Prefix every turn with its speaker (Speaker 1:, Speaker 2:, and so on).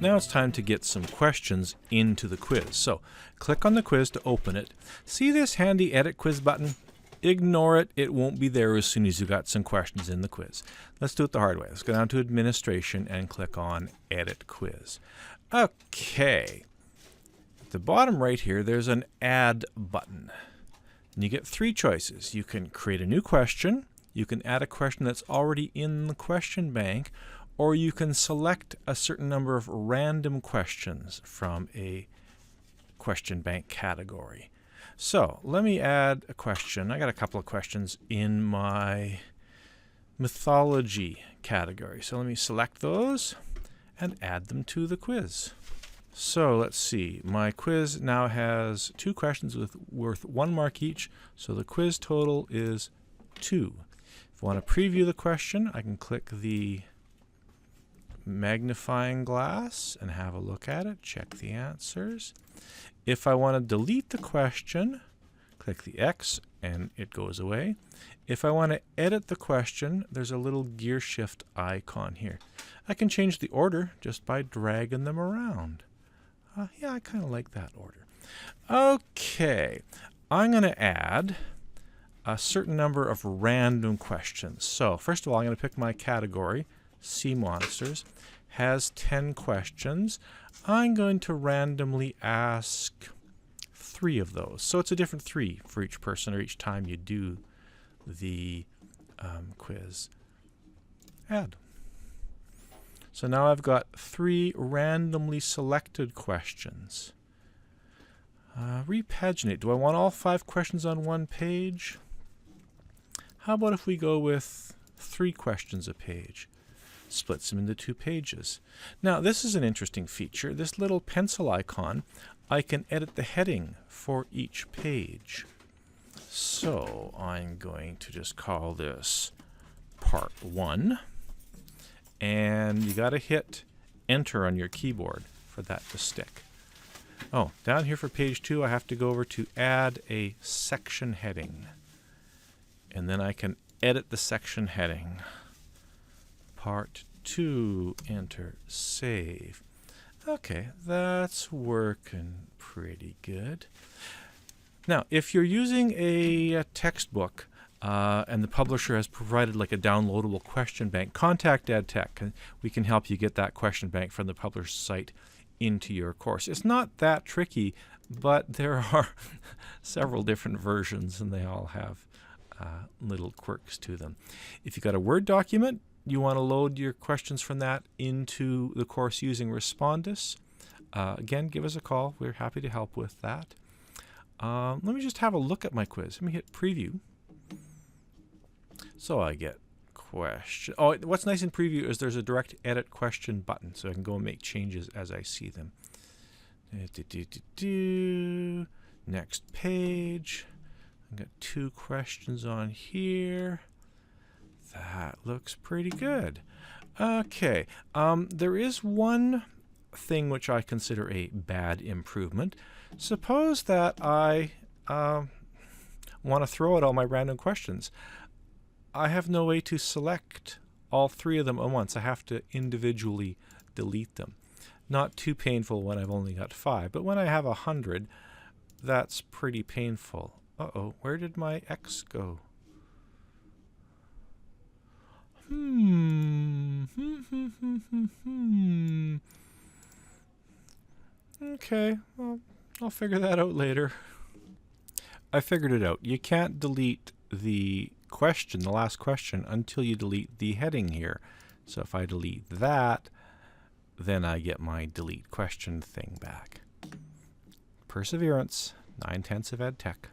Speaker 1: Now it's time to get some questions into the quiz. So click on the quiz to open it. See this handy Edit Quiz button? Ignore it. It won't be there as soon as you got some questions in the quiz. Let's do it the hard way. Let's go down to Administration and click on Edit Quiz. Okay. At the bottom right here, there's an Add button. And you get three choices. You can create a new question. You can add a question that's already in the question bank, or you can select a certain number of random questions from a question bank category. So let me add a question. I got a couple of questions in my mythology category. So let me select those and add them to the quiz. So let's see. My quiz now has 2 questions worth 1 mark each. So the quiz total is 2. If I want to preview the question, I can click the magnifying glass and have a look at it, check the answers. If I want to delete the question, click the X and it goes away. If I want to edit the question, there's a little gear shift icon here. I can change the order just by dragging them around. Yeah, I kind of like that order. Okay, I'm going to add a certain number of random questions. So first of all, I'm going to pick my category, Sea Monsters, has 10 questions. I'm going to randomly ask 3 of those. So it's a different 3 for each person or each time you do the quiz. Add. So now I've got 3 randomly selected questions. Repaginate. Do I want all 5 questions on one page? How about if we go with 3 questions a page? Splits them into 2 pages. Now this is an interesting feature. This little pencil icon, I can edit the heading for each page. So I'm going to just call this Part 1. And you got to hit Enter on your keyboard for that to stick. Oh, down here for page 2, I have to go over to Add a Section Heading. And then I can edit the section heading. Part 2, Enter, Save. Okay, that's working pretty good. Now, if you're using a textbook and the publisher has provided like a downloadable question bank, contact EdTech and we can help you get that question bank from the publisher's site into your course. It's not that tricky, but there are several different versions and they all have little quirks to them. If you've got a Word document, you want to load your questions from that into the course using Respondus. Again, give us a call. We're happy to help with that. Let me just have a look at my quiz. Let me hit Preview. So I get question. Oh, what's nice in Preview is there's a direct edit question button, so I can go and make changes as I see them. Next page. I've got 2 questions on here. That looks pretty good. Okay, there is one thing which I consider a bad improvement. Suppose that I want to throw out all my random questions. I have no way to select all 3 of them at once. I have to individually delete them. Not too painful when I've only got 5, but when I have 100, that's pretty painful. Uh-oh, where did my X go? Okay, well, I'll figure that out later. I figured it out. You can't delete the question, the last question, until you delete the heading here. So if I delete that, then I get my delete question thing back. Perseverance, 9/10 of EdTech.